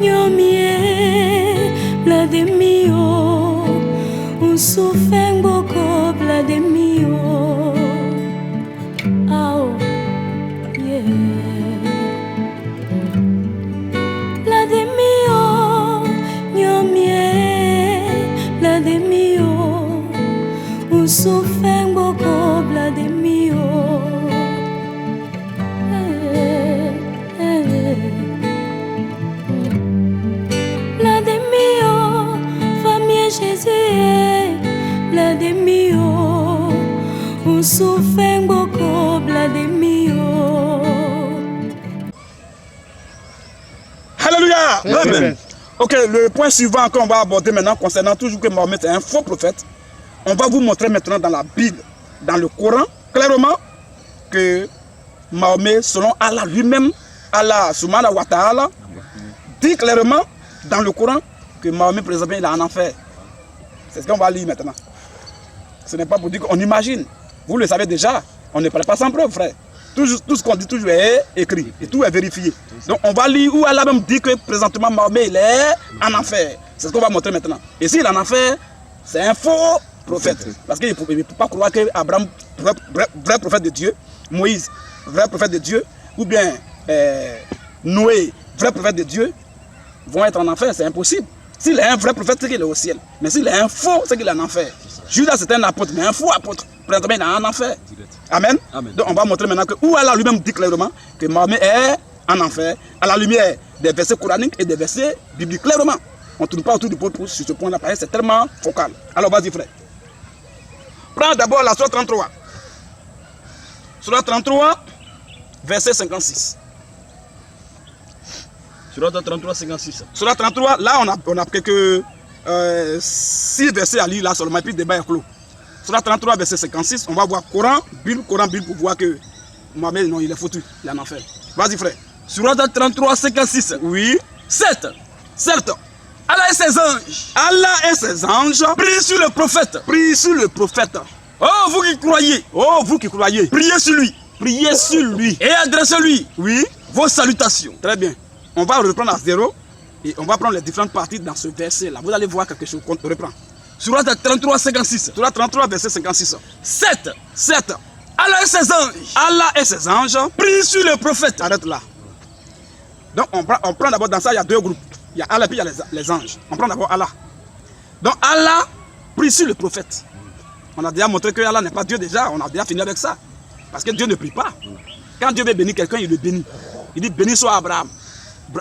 nyomie blademio unsufeng boko blademio ao yeah blademio nyomie blademio unsufeng boko blademio Jésus, blademio, un souffle beaucoup, blademio. Alléluia. Amen. Ok, le point suivant qu'on va aborder maintenant concernant toujours que Mahomet est un faux prophète. On va vous montrer maintenant dans la Bible, dans le Coran, clairement que Mahomet, selon Allah lui-même, Allah subhanahu wa ta'ala, dit clairement dans le Coran que Mahomet, par exemple, il est en enfer. C'est ce qu'on va lire maintenant. Ce n'est pas pour dire qu'on imagine. Vous le savez déjà. On ne parle pas sans preuve, frère. Tout ce qu'on dit toujours est écrit. Et tout est vérifié. Donc on va lire où Allah même dit que présentement Mahomet il est en enfer. C'est ce qu'on va montrer maintenant. Et s'il est en enfer, c'est un faux prophète. Parce qu'il ne peut pas croire qu'Abraham, vrai prophète de Dieu, Moïse, vrai prophète de Dieu, ou bien Noé, vrai prophète de Dieu, vont être en enfer. C'est impossible. S'il est un vrai prophète, c'est qu'il est au ciel. Mais s'il est un faux, c'est qu'il est en enfer. Judas c'est un apôtre, mais un faux apôtre. Présentement, il est en enfer. Amen. Amen. Donc on va montrer maintenant que où Allah lui-même dit clairement que Mahomet est en enfer, à la lumière des versets coraniques et des versets bibliques. Clairement. On ne tourne pas autour du pot sur ce point-là, parce que c'est tellement focal. Alors vas-y frère. Prends d'abord la sourate 33. Sourate 33, verset 56. Sourate 33, 56. Sourate 33, là on a quelques 6 versets à lire là seulement, et puis le débat est clos. Sourate 33, verset 56, on va voir Coran, Bible pour voir que Mohamed, non, il est foutu, il est en enfer. Vas-y frère. Sourate 33, 56. Oui. Certes, Allah et ses anges. Allah et ses anges Priez sur le prophète. Priez sur le prophète. Oh, vous qui croyez. Oh, vous qui croyez. Priez sur lui. Priez sur lui. Et adressez-lui. Oui. Vos salutations. Très bien. On va reprendre à zéro et on va prendre les différentes parties dans ce verset-là. Vous allez voir quelque chose qu'on reprend. Sourate 33, 56. Sourate 33, verset 56. Certes, Allah et ses anges. Allah et ses anges. Priez sur le prophète. Arrête là. Donc on prend d'abord dans ça, il y a deux groupes. Il y a Allah et puis il y a les anges. On prend d'abord Allah. Donc Allah prie sur le prophète. On a déjà montré que Allah n'est pas Dieu déjà. On a déjà fini avec ça. Parce que Dieu ne prie pas. Quand Dieu veut bénir quelqu'un, il le bénit. Il dit béni soit Abraham.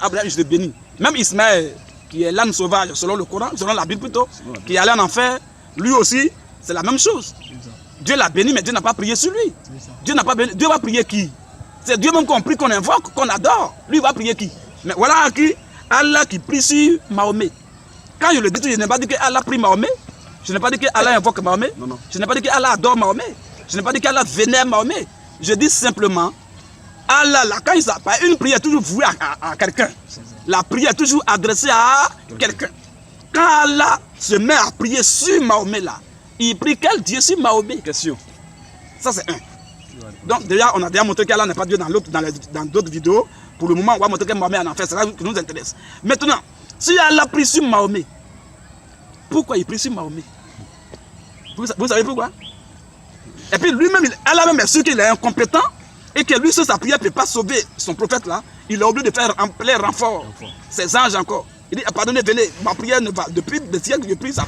Abraham, je le bénis. Même Ismaël, qui est l'âne sauvage, selon le Coran, selon la Bible plutôt, qui est allé en enfer, lui aussi, c'est la même chose. Dieu l'a béni, mais Dieu n'a pas prié sur lui. Dieu n'a pas béni. Dieu va prier qui? C'est Dieu même qu'on prie, qu'on invoque, qu'on adore. Lui va prier qui? Mais voilà qui Allah qui prie sur Mahomet. Quand je le dis, je n'ai pas dit que Allah prie Mahomet. Je n'ai pas dit que Allah invoque Mahomet. Non. Je n'ai pas dit que Allah adore Mahomet. Je n'ai pas dit qu'Allah vénère Mahomet. Je dis simplement, Allah, là, quand il s'appelle, une prière est toujours vouée à quelqu'un. La prière est toujours adressée à quelqu'un. Quand Allah se met à prier sur Mahomet, là, il prie quel Dieu sur Mahomet? Question. Ça, c'est un. Donc, déjà, on a déjà montré qu'Allah n'est pas Dieu dans d'autres vidéos. Pour le moment, on va montrer que Mahomet en enfer. C'est ça qui nous intéresse. Maintenant, si Allah prie sur Mahomet, pourquoi il prie sur Mahomet? Vous savez pourquoi? Et puis lui-même, Allah même est sûr qu'il est incompétent et que lui, sur sa prière, ne peut pas sauver son prophète là. Il est obligé de faire un plein renfort. Ses anges encore. Il dit, pardonnez, venez, ma prière ne va. Depuis des siècles que je prie, ça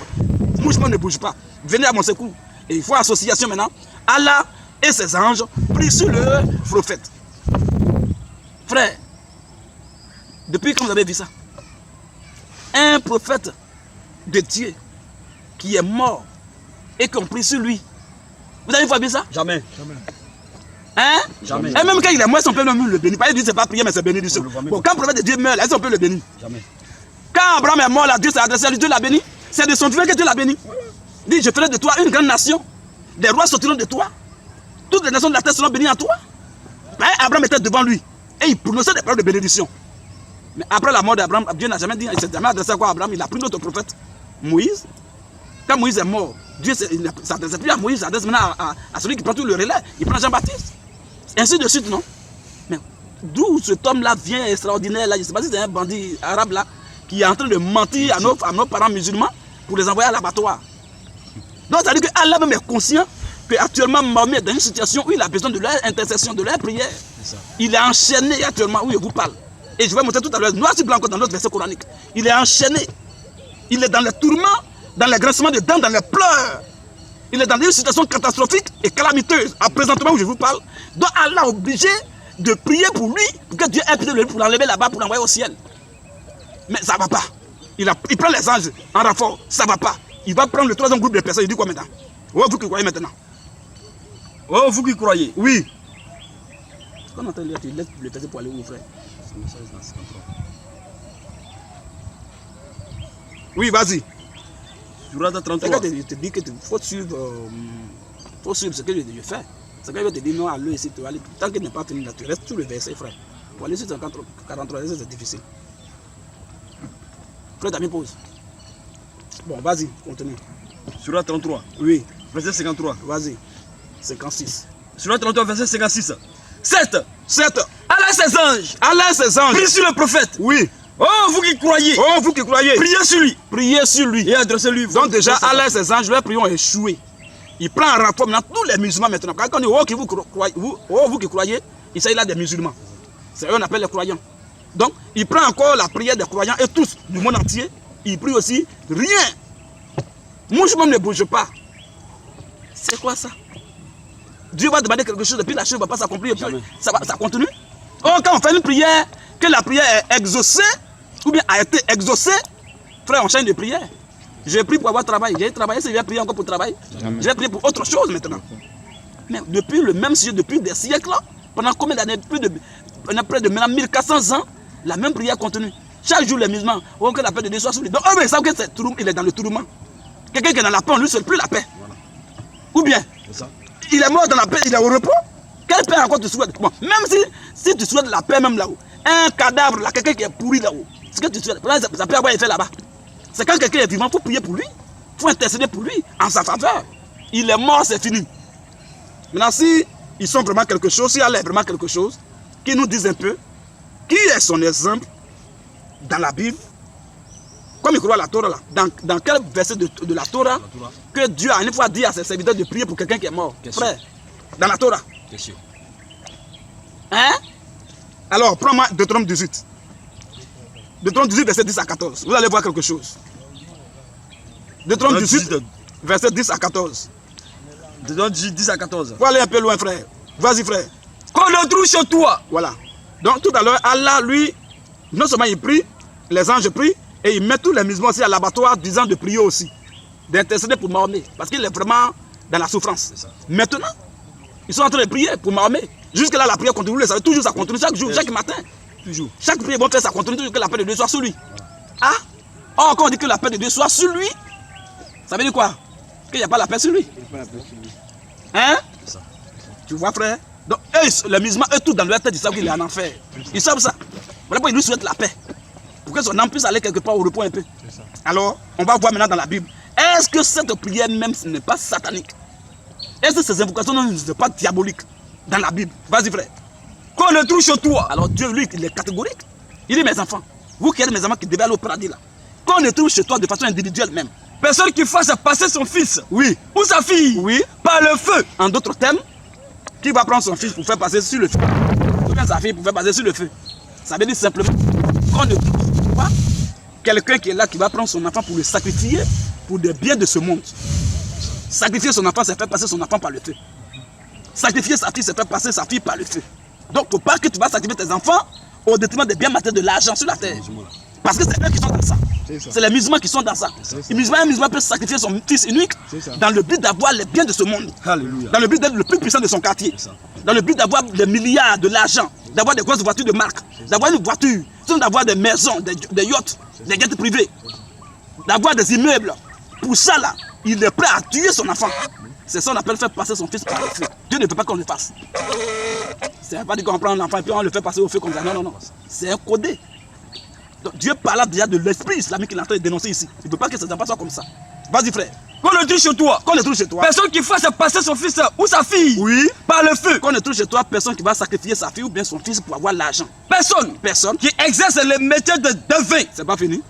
mouvement ne bouge pas. Venez à mon secours. Et il faut association maintenant. Allah et ses anges prient sur le prophète. Frère, depuis quand vous avez vu ça? Un prophète de Dieu qui est mort et qu'on prie sur lui. Vous avez vu ça? Jamais. Hein? Jamais. Et même quand il est mort, on peut même le bénir. Pas dire que c'est pas prier, mais c'est bénédiction. Bon, quand le prophète de Dieu meurt, est-ce qu'on peut le bénir? Jamais. Quand Abraham est mort, là, Dieu s'est adressé à lui, Dieu l'a béni. C'est de son vivant que Dieu l'a béni. Il dit, je ferai de toi une grande nation. Des rois sortiront de toi. Toutes les nations de la terre seront bénies en toi. Ben, Abraham était devant lui. Et il prononçait des paroles de bénédiction. Mais après la mort d'Abraham, Dieu n'a jamais dit, il ne s'est jamais adressé à quoi Abraham? Il a pris notre prophète, Moïse. Quand Moïse est mort, Dieu ne s'adresse plus à Moïse, il s'adresse maintenant à celui qui prend tout le relais. Il prend Jean-Baptiste. Ainsi de suite, non? Mais d'où cet homme-là vient extraordinaire, là, je ne sais pas si c'est un bandit arabe là, qui est en train de mentir à nos parents musulmans pour les envoyer à l'abattoir. Donc, ça veut dire que Allah même est conscient qu'actuellement, Mahomet est dans une situation où il a besoin de leur intercession, de leur prière. Il est enchaîné actuellement où je vous parle. Et je vais montrer tout à l'heure, noir sur blanc dans notre verset coranique. Il est enchaîné. Il est dans les tourments, dans les grincements de dents, dans les pleurs. Il est dans une situation catastrophique et calamiteuse. À présentement où je vous parle, donc Allah est obligé de prier pour lui, pour que Dieu ait pitié de lui, pour l'enlever là-bas, pour l'envoyer au ciel. Mais ça ne va pas. Il prend les anges en renfort, ça ne va pas. Il va prendre le troisième groupe de personnes, il dit quoi maintenant? Oh, vous qui croyez maintenant? Oh, vous qui croyez? Oui. Quand on entend lire, tu laisses le verset pour aller où, frère? Oui, vas-y. Surat 33. Je te dis qu'il faut suivre ce que je fais. C'est quand je te dis non à lui ici, tu vas aller. Tant qu'il n'est pas fini là, tu restes sur le verset, frère. Pour aller sur 43, c'est difficile. Frère, t'as mis pause. Bon, vas-y, continue. Surat 33. Oui. Verset 53. Vas-y. 56. Surat 33, verset 56. 7. Allah ses anges. Allah ses anges. Prie sur le prophète. Oui. Oh, vous qui croyez. Oh, vous qui croyez. Priez sur lui. Priez sur lui. Et adressez-lui. Donc déjà, Allah et ses anges, leurs prières ont échoué. Il prend en rapport maintenant tous les musulmans maintenant. Quand on dit vous qui croyez, il s'agit là des musulmans. C'est eux qu'on appelle les croyants. Donc, il prend encore la prière des croyants et tous du monde entier. Il prie aussi rien. Mouche même ne bouge pas. C'est quoi ça? Dieu va demander quelque chose et puis la chose ne va pas s'accomplir. Ça continue. Oh, quand on fait une prière, que la prière est exaucée, ou bien a été exaucée, frère, on change de prière. J'ai prié pour avoir travail. J'ai travaillé, si j'ai prié encore pour travail. J'ai prié pour autre chose maintenant. Mais depuis le même sujet, depuis des siècles, pendant combien d'années? Près de maintenant 1400 ans, la même prière continue. Chaque jour, les musulmans, oh, que la paix de Dieu soit sur lui. Donc, eux, ils savent qu'il est dans le tourment. Quelqu'un qui est dans la paix, on lui ne plus la paix. Ou bien, il est mort dans la paix, il est au repos. Quelle paix encore tu souhaites? Bon, même si tu souhaites la paix, même là-haut, un cadavre, là, quelqu'un qui est pourri là-haut, ce que tu souhaites, ça peut avoir effet là-bas. C'est quand quelqu'un est vivant, il faut prier pour lui, il faut intercéder pour lui, en sa faveur. Il est mort, c'est fini. Maintenant, si ils sont vraiment quelque chose, si Allah est vraiment quelque chose, qui nous disent un peu, qui est son exemple dans la Bible, comme il croit à la Torah là, dans quel verset de la Torah que Dieu a une fois dit à ses serviteurs de prier pour quelqu'un qui est mort? Frère, dans la Torah. Question. Hein? Alors, prends-moi Deutéronome 18. Deutéronome 18, verset 10 à 14. Vous allez voir quelque chose. Deutéronome 18, verset 10 à 14. Deutéronome 10 à 14. Faut aller un peu loin, frère. Vas-y, frère. Qu'on le trouve chez toi. Voilà. Donc, tout à l'heure, Allah, lui, non seulement il prie, les anges prient, et il met tous les musulmans aussi à l'abattoir disant de prier aussi. D'intercéder pour Mahomet. Parce qu'il est vraiment dans la souffrance. Maintenant, ils sont en train de prier pour Mahomet. Jusque-là, la prière continue. Vous savez, toujours ça continue. Chaque jour, chaque matin. Toujours. Chaque prière, ils vont faire ça continue toujours que la paix de Dieu soit sur lui. Ah? Oh, quand on dit que la paix de Dieu soit sur lui, ça veut dire quoi? Qu'il n'y a pas la paix sur lui. Hein? Tu vois, frère? Donc, eux, les musulmans, eux, tous dans leur tête, ils savent qu'il est en enfer. Ils savent ça. Voilà pourquoi ils lui souhaitent la paix. Pour que son âme puisse aller quelque part au repos un peu. Alors, on va voir maintenant dans la Bible. Est-ce que cette prière même n'est pas satanique? Est-ce que ces invocations ne sont pas diaboliques dans la Bible? Vas-y, frère. Qu'on le trouve chez toi. Alors, Dieu, lui, il est catégorique. Il dit, mes enfants, vous qui êtes mes enfants qui devez aller au paradis là, qu'on le trouve chez toi de façon individuelle même. Personne qui fasse passer son fils. Oui. Ou sa fille. Oui. Par le feu. En d'autres termes, qui va prendre son fils pour faire passer sur le feu? Ou bien sa fille pour faire passer sur le feu? Ça veut dire simplement qu'on ne trouve pas quelqu'un qui est là qui va prendre son enfant pour le sacrifier pour des biens de ce monde. Sacrifier son enfant, c'est faire passer son enfant par le feu. Sacrifier sa fille, c'est faire passer sa fille par le feu. Donc, il ne faut pas que tu vas sacrifier tes enfants au détriment des biens matériels, de l'argent sur la terre. Parce que c'est eux qui sont dans ça. C'est les musulmans qui sont dans ça. Un musulman peut sacrifier son fils unique dans le but d'avoir les biens de ce monde. Alléluia. Dans le but d'être le plus puissant de son quartier. Dans le but d'avoir des milliards, de l'argent, d'avoir des grosses voitures de marque, d'avoir une voiture, d'avoir des maisons, des yachts, des jets privés, d'avoir des immeubles. Pour ça, là, il est prêt à tuer son enfant. C'est ça qu'on appelle faire passer son fils par le feu. Dieu ne veut pas qu'on le fasse. C'est pas dire qu'on prend l'enfant et puis on le fait passer au feu comme ça. Non, non, non. C'est un codé. Donc, Dieu parle déjà de l'esprit islamique qu'il est en train de dénoncer ici. Il ne veut pas que ses enfants soient comme ça. Vas-y, frère. Qu'on le trouve chez toi. Qu'on le trouve chez toi. Personne qui fasse passer son fils ou sa fille. Oui. Par le feu. Qu'on le trouve chez toi. Personne qui va sacrifier sa fille ou bien son fils pour avoir l'argent. Personne. Personne Qui exerce le métier de devin. C'est pas fini.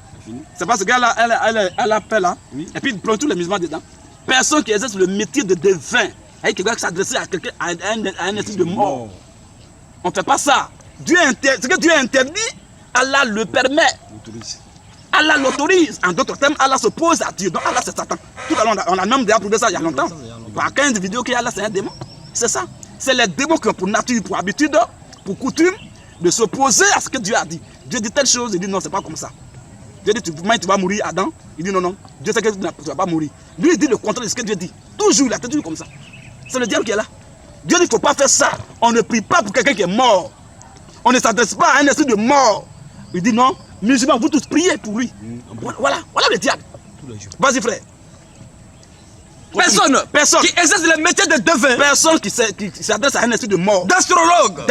C'est parce qu'elle a peur là. Oui. Et puis il plonge tous les musulmans dedans. Personne qui exerce le métier de devin, avec quelqu'un qui s'adresse à quelqu'un à un esprit de mort. On ne fait pas ça. Ce que Dieu interdit, Allah le permet. Allah l'autorise. En d'autres termes, Allah s'oppose à Dieu. Donc Allah c'est Satan. Tout à l'heure, on a même déjà prouvé ça il y a longtemps. Par 15 vidéos qu'il y a là, c'est un démon. C'est ça. C'est les démons qui ont pour nature, pour habitude, pour coutume, de s'opposer à ce que Dieu a dit. Dieu dit telle chose, il dit non, c'est pas comme ça. Dieu dit tu vas mourir, Adam. Il dit non, non. Dieu sait que tu ne vas pas mourir. Lui, il dit le contraire de ce que Dieu dit. Toujours, il a toujours comme ça. C'est le diable qui est là. Dieu dit il ne faut pas faire ça. On ne prie pas pour quelqu'un qui est mort. On ne s'adresse pas à un esprit de mort. Il dit non, musulmans, vous tous priez pour lui. Voilà le diable. Vas-y, frère. Personne qui exerce le métier de devin. Personne qui s'adresse à un esprit de mort. D'astrologue.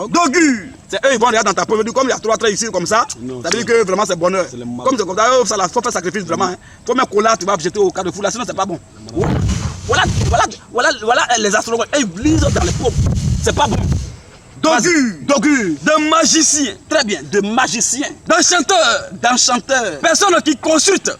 D'augure. C'est eux, ils vont regarder dans ta pomme. Comme il y a 3 traits ici, comme ça, ça veut dire que vraiment c'est bonheur. Comme c'est comme ça, il faut faire sacrifice vraiment. Il faut mettre cola, tu vas jeter au carrefour là, sinon c'est pas bon. Voilà les astrologues. Ils lisent dans les pauvres. C'est pas bon. D'augure. De magicien. Très bien. De magicien. D'enchanteur. Personne qui consulte.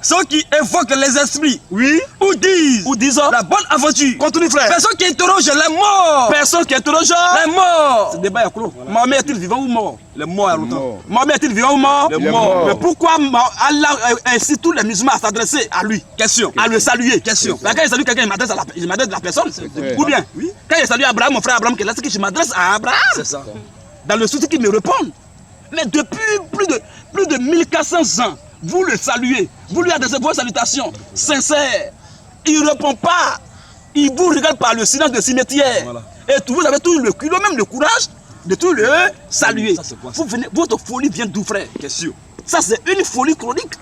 Ceux qui évoquent les esprits. Oui. Ou disent la bonne aventure. Continue, frère. Personne qui interroge les morts. Les morts. Ce débat est clos. Mahomet est-il vivant ou mort? Les morts à longtemps. Mahomet est-il vivant ou mort? Les morts. Mais pourquoi Allah incite tous les musulmans à s'adresser à lui? Question. À le saluer? Question. Quand il salue quelqu'un, il m'adresse à la personne. Ou bien, quand il salue Abraham, mon frère Abraham, c'est que je m'adresse à Abraham. C'est ça. Dans le souci qu'il me réponde. Mais depuis plus de 1400 ans, vous le saluez, vous lui adressez vos salutations sincères. Il ne répond pas. Il vous regarde par le silence de cimetière. Voilà. Et vous avez tout le culot, même le courage de tout le saluer. Ça, vous venez, votre folie vient d'où, frère? Question. Ça, c'est une folie chronique.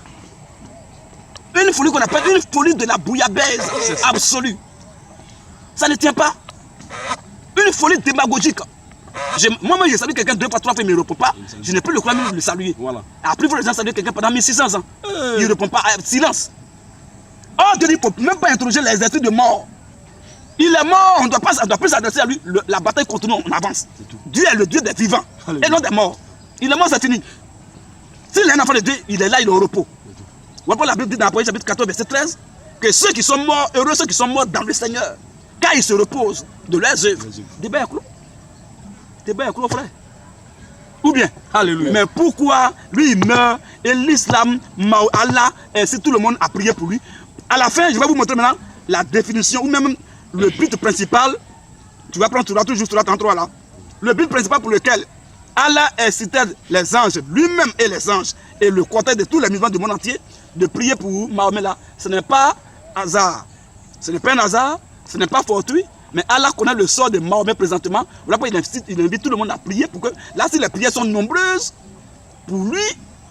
Une folie qu'on appelle une folie de la bouillabaisse absolue. Ça ne tient pas. Une folie démagogique. Moi-même, j'ai salué quelqu'un 2 fois, 3 fois, il ne me répond pas. Je n'ai plus le courage de le saluer. Voilà. Après, les gens saluent quelqu'un pendant 1600 ans. Il ne répond pas. Silence. Oh, Dieu dit, il ne faut même pas interroger les esprits de mort. Il est mort, on ne doit plus s'adresser à lui. La bataille continue, on avance. Dieu est le Dieu des vivants et non des morts. Il est mort, c'est fini. S'il est un enfant de Dieu, il est là, il est au repos. Voilà la Bible dit dans Apocalypse chapitre 14, verset 13, que ceux qui sont morts, heureux ceux qui sont morts dans le Seigneur, car ils se reposent de leurs œuvres. Débat est clos. Débat est clos, frère. Ou bien, alléluia. Mais pourquoi lui il meurt et l'islam, Allah, ainsi tout le monde a prié pour lui. À la fin, je vais vous montrer maintenant la définition ou même le but principal. Tu vas prendre toujours 33 là. Le but principal pour lequel Allah incitait les anges, lui-même et les anges, et le cortège de tous les musulmans du monde entier, de prier pour Mahomet là. Ce n'est pas hasard. Ce n'est pas un hasard, ce n'est pas fortuit. Mais Allah connaît le sort de Mahomet présentement. Voilà pourquoi il invite tout le monde à prier pour que, là, si les prières sont nombreuses, pour lui,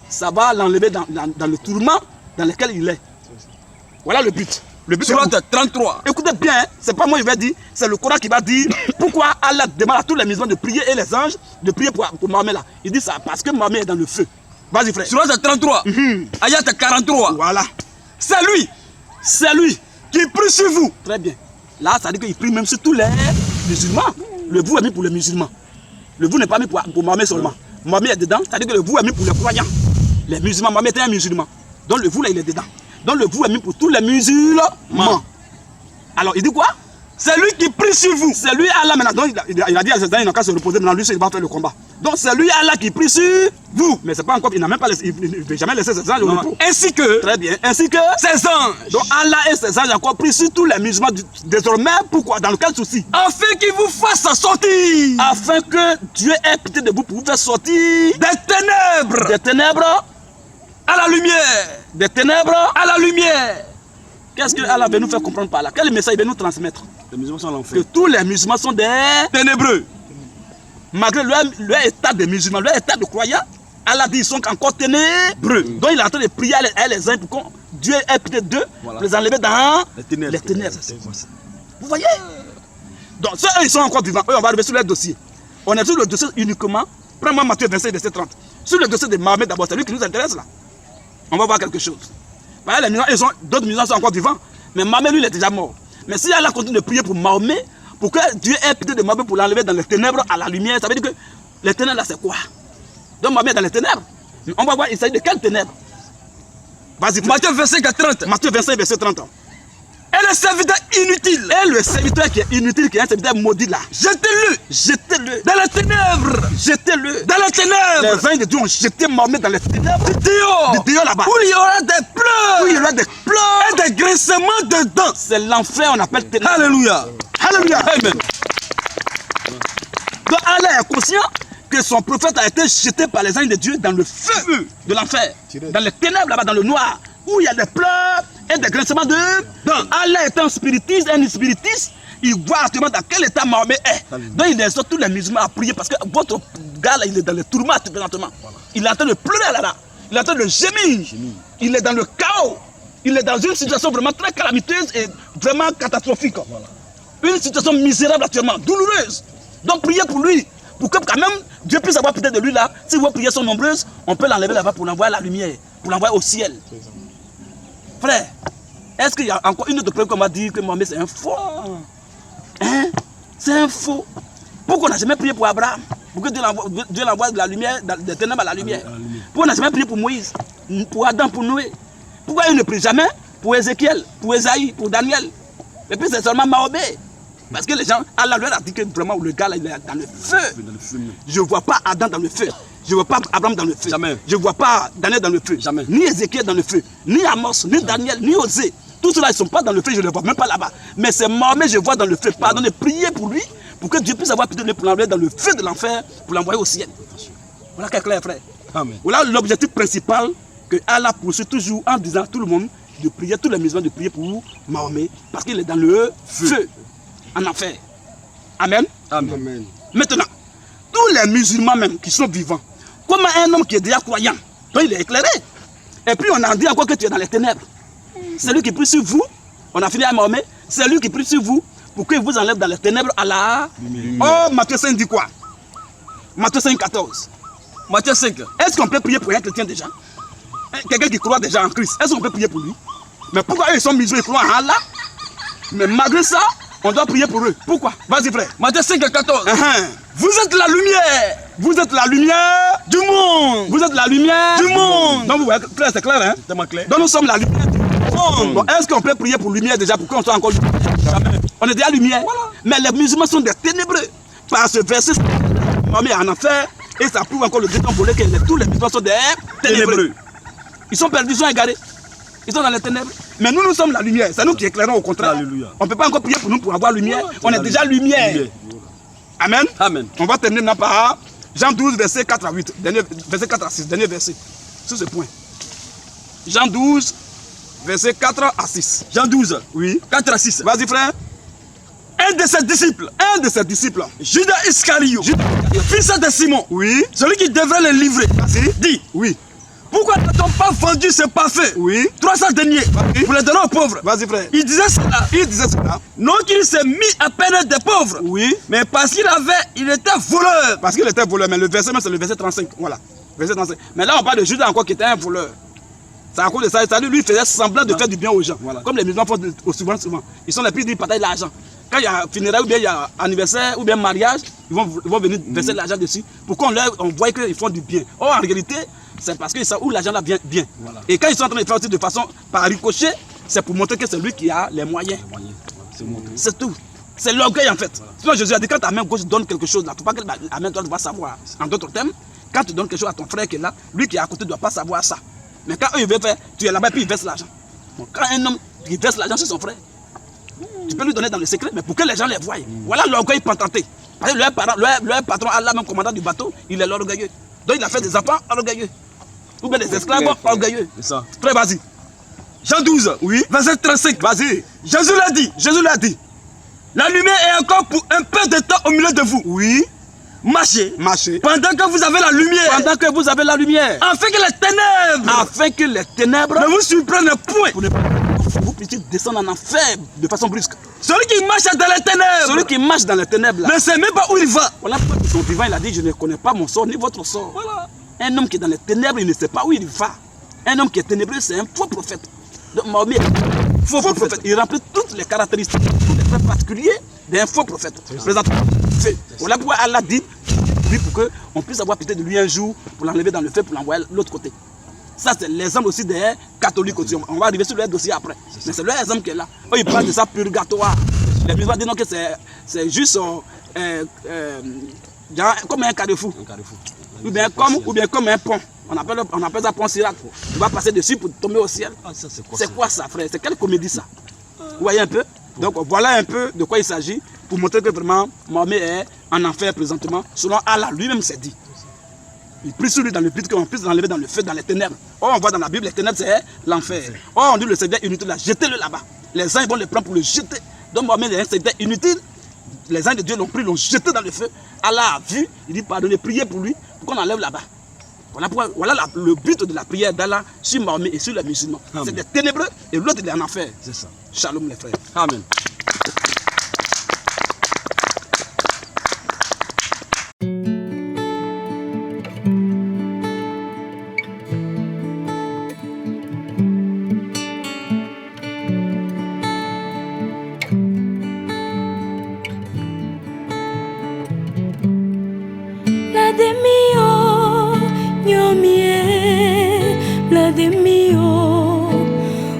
ça va l'enlever dans le tourment dans lequel il est. Voilà le but. Le but Surat 33. Écoutez bien, hein, c'est pas moi qui vais dire, c'est le Coran qui va dire pourquoi Allah demande à tous les musulmans de prier et les anges de prier pour Mahomet là. Il dit ça parce que Mahomet est dans le feu. Vas-y, frère. Surat 33. Ayat 43. Voilà. C'est lui qui prie sur vous. Très bien. Là, ça dit qu'il prie même sur tous les musulmans. Le vous est mis pour les musulmans. Le vous n'est pas mis pour Mahomet seulement. Mahomet est dedans, ça dit que le vous est mis pour les croyants. Les musulmans, Mahomet est un musulman. Donc le vous là, il est dedans. Donc le vous est mis pour tous les musulmans. Alors il dit quoi? C'est lui qui prie sur vous. C'est lui Allah maintenant. Donc, il a dit à ses amis, il n'a qu'à se reposer. Maintenant lui, il va faire le combat. Donc c'est lui Allah qui prie sur vous. Mais c'est pas encore, il n'a même pas laissé, il ne veut jamais laisser ses anges au repos. Ainsi que, très bien, ainsi que ses anges. Donc Allah et ses anges encore pris sur tous les musulmans désormais. Pourquoi? Dans quel souci? Afin qu'il vous fasse sortir. Afin que Dieu ait pitié de vous pour vous faire sortir des ténèbres. Des ténèbres à la lumière. Des ténèbres à la lumière. Qu'est-ce que Allah veut nous faire comprendre par là? Quel message il veut nous transmettre? Les musulmans sont l'enfer. Que tous les musulmans sont des ténébreux. Malgré leur état de musulmans, leur état de croyants, Allah dit qu'ils sont encore ténébreux. Donc il est en train de prier à les uns pour que Dieu ait pitié d'eux, pour les enlever dans les ténèbres. Vous voyez? Donc ceux ils sont encore vivants. Eux, on va arriver sur leur dossier. On est sur le dossier uniquement. Prends-moi Matthieu 25, verset 30. Sur le dossier de Mahomet d'abord, c'est lui qui nous intéresse là. On va voir quelque chose. Les musulmans, d'autres musulmans sont encore vivants. Mais Mahomet, lui, il est déjà mort. Mais si Allah continue de prier pour Mahomet, pour que Dieu ait pitié de Mahomet pour l'enlever dans les ténèbres à la lumière, ça veut dire que les ténèbres là, c'est quoi? Donc Mahomet est dans les ténèbres. On va voir, il s'agit de quelles ténèbres? Vas-y. Matthieu 25 à 30. Matthieu 25, verset 30. Et le serviteur inutile. Et le serviteur qui est inutile, qui est un serviteur maudit là. Jetez-le. Jetez-le. Dans les ténèbres. Jetez-le. Dans les ténèbres. Les vingt de Dieu ont jeté Mahomet dans les ténèbres. Du dehors là-bas. Où il y aura des pleurs. Où il y aura des pleurs. Et des grincements de dents. C'est l'enfer, on appelle ténèbres. Alléluia. Alléluia. Amen. Donc Allah est conscient que son prophète a été jeté par les anges de Dieu dans le feu de l'enfer. Dans les ténèbres là-bas, dans le noir. Où il y a des pleurs et des grincements de dents. Allah est un spiritiste, il voit actuellement dans quel état Mahomet est. Donc il exhorte tous les musulmans à prier parce que votre gars là, il est dans le tourment présentement. Il est en train de pleurer là-bas. Il est en train de gémir. Il est dans le chaos. Il est dans une situation vraiment très calamiteuse et vraiment catastrophique. Une situation misérable actuellement, douloureuse. Donc priez pour lui. Pour que quand même Dieu puisse avoir peut-être de lui là. Si vos prières sont nombreuses, on peut l'enlever là-bas pour l'envoyer à la lumière, pour l'envoyer au ciel. Frère, est-ce qu'il y a encore une autre preuve qu'on m'a dit que Mohamed c'est un faux? Hein? C'est un faux. Pourquoi on n'a jamais prié pour Abraham? Pourquoi Dieu l'envoie de la lumière, des ténèbres à la lumière? Pourquoi on n'a jamais prié pour Moïse, pour Adam, pour Noé? Pourquoi il ne prie jamais pour Ézéchiel, pour Esaïe, pour Daniel? Et puis c'est seulement Mahomet. Parce que les gens, Allah leur a dit que vraiment le gars là il est dans le feu. Je ne vois pas Adam dans le feu. Je ne vois pas Abraham dans le feu. Jamais. Je ne vois pas Daniel dans le feu. Jamais. Ni Ézéchiel dans le feu. Ni Amos, ni Daniel, ni Osée. Tous ceux-là, ils ne sont pas dans le feu, je ne les vois même pas là-bas. Mais c'est Mahomet, je vois dans le feu. Pardonnez, priez pour lui, pour que Dieu puisse avoir pitié de lui, pour l'envoyer dans le feu de l'enfer, pour l'envoyer au ciel. Voilà quel clair, frère. Amen. Voilà l'objectif principal que Allah poursuit toujours en disant à tout le monde de prier, tous les musulmans de prier pour Mahomet, parce qu'il est dans le feu, en enfer. Amen. Amen. Maintenant, tous les musulmans même qui sont vivants, comment un homme qui est déjà croyant, donc il est éclairé. Et puis on a dit encore que tu es dans les ténèbres. C'est lui qui prie sur vous, on a fini à Mahomet, c'est lui qui prie sur vous pour qu'il vous enlève dans les ténèbres à la... Oh, Matthieu 5 dit quoi? Matthieu 5, 14. Matthieu 5. Est-ce qu'on peut prier pour un chrétien déjà? Quelqu'un qui croit déjà en Christ, est-ce qu'on peut prier pour lui? Mais pourquoi eux ils sont musulmans, ils croient en Allah? Mais malgré ça, on doit prier pour eux. Pourquoi? Vas-y frère. Matthieu 5 à 14. Vous êtes la lumière. Vous êtes la lumière du monde. Vous êtes la lumière du monde. Donc vous voyez, frère, c'est clair, hein? C'est tellement clair. Donc nous sommes la lumière du monde. Bon, est-ce qu'on peut prier pour lumière déjà pour qu'on soit encore lumière? Jamais. On est déjà lumière. Voilà. Mais les musulmans sont des ténébreux. Par ce verset, on met en enfer et ça prouve encore le déton volé que tous les musulmans sont des ténébreux. Ils sont perdus, ils sont égarés. Ils sont dans les ténèbres. Mais nous, nous sommes la lumière. C'est nous qui éclairons au contraire. Alléluia. On ne peut pas encore prier pour nous pour avoir lumière. Voilà, on est déjà lumière. Amen. Amen. On va terminer maintenant par Jean 12, verset 4 à 8. Verset 4 à 6, dernier verset. Sur ce point. Jean 12, verset 4 à 6. Jean 12, oui. 4 à 6. Vas-y frère. Un de ses disciples, Judas Iscario, fils de Simon, oui, celui qui devrait le livrer, dit, oui. Pourquoi n'a-t-on pas vendu ce parfum, oui, 300 deniers, pour les donner aux pauvres? Vas-y frère. Il disait cela. Non qu'il s'est mis à peine des pauvres, oui, mais parce il était voleur. Parce qu'il était voleur, mais le verset même c'est le verset 35. Voilà, verset 35. Mais là on parle de Judas encore qui était un voleur. C'est à cause de ça. Lui, il faisait semblant de faire du bien aux gens. Voilà. Comme les musulmans font souvent. Ils sont les plus, ils partagent l'argent. Quand il y a funérailles ou bien il y a anniversaire ou bien mariage, ils vont venir verser l'argent dessus pour qu'on voit qu'ils font du bien. Or, en réalité, c'est parce qu'ils savent où l'argent là vient bien. Voilà. Et quand ils sont en train de faire aussi de façon par ricochet, c'est pour montrer que c'est lui qui a les moyens. C'est tout. C'est l'orgueil en fait. Voilà. Sinon, Jésus a dit quand ta main gauche donne quelque chose, il ne faut pas que la main droite doit savoir. En d'autres termes, quand tu donnes quelque chose à ton frère qui est là, lui qui est à côté ne doit pas savoir ça. Mais quand eux ils veulent faire, tu es là-bas et puis il verse l'argent. Quand un homme qui verse l'argent sur son frère, tu peux lui donner dans le secret, mais pour que les gens les voient. Voilà l'orgueil pantanté. Parce que leur patron, Allah, même commandant du bateau, il est l'orgueilleux. Donc il a fait des enfants orgueilleux. Ou bien des esclaves orgueilleux. Frère, vas-y. Jean 12, oui, verset 35. Vas-y. Jésus l'a dit. La lumière est encore pour un peu de temps au milieu de vous. Oui. Marchez. Pendant que vous avez la lumière. Afin que les ténèbres. Ne vous surprennent point. Vous puissiez descendre en enfer de façon brusque. Celui qui marche dans les ténèbres. Là, ne sait même pas où il va. Voilà pourquoi son vivant il a dit je ne connais pas mon sort ni votre sort. Voilà. Un homme qui est dans les ténèbres, il ne sait pas où il va. Un homme qui est ténébreux, c'est un faux prophète. Donc Mahomet, faux prophète. Il remplit toutes les caractéristiques, tous les traits particuliers d'un faux prophète. Voilà pourquoi Allah dit lui pour qu'on puisse avoir pitié de lui un jour, pour l'enlever dans le feu, pour l'envoyer de l'autre côté. Ça, c'est l'exemple aussi des catholiques aussi. On va arriver sur leur dossier après. Mais c'est leur exemple qui est là. Eux, ils parlent de ça purgatoire. Les musulmans disent que c'est juste comme un carrefour. Ou bien comme un pont. On appelle ça pont Sirac. Tu vas passer dessus pour tomber au ciel. C'est quoi ça, frère? C'est quelle comédie ça? Vous voyez un peu? Donc voilà un peu de quoi il s'agit pour montrer que vraiment Mahomet est en enfer présentement. Selon Allah, lui-même s'est dit. Il prie sur lui dans le but qu'on puisse l'enlever dans le feu, dans les ténèbres. Or, on voit dans la Bible, les ténèbres, c'est l'enfer. Or, on dit le Seigneur inutile, là, jetez-le là-bas. Les gens ils vont le prendre pour le jeter. Donc, Mohamed est un Seigneur inutile. Les anges de Dieu l'ont pris, l'ont jeté dans le feu. Allah a vu, il dit pardonnez, priez pour lui, pour qu'on enlève là-bas. Voilà le but de la prière d'Allah sur Mahomet et sur les musulmans. C'est des ténébreux et l'autre il est en enfer. C'est ça. Shalom les frères. Amen.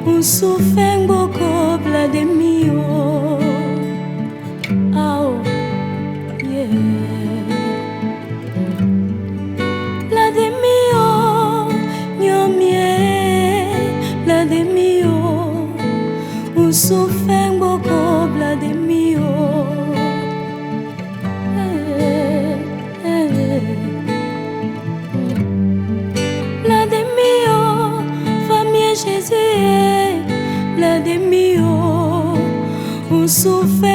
Un souffle beaucoup de mio. Oh, yeah. La de mio, la de mio. Un souffle beaucoup de mio. La de mio, famille Jésus. La de mio, un souffle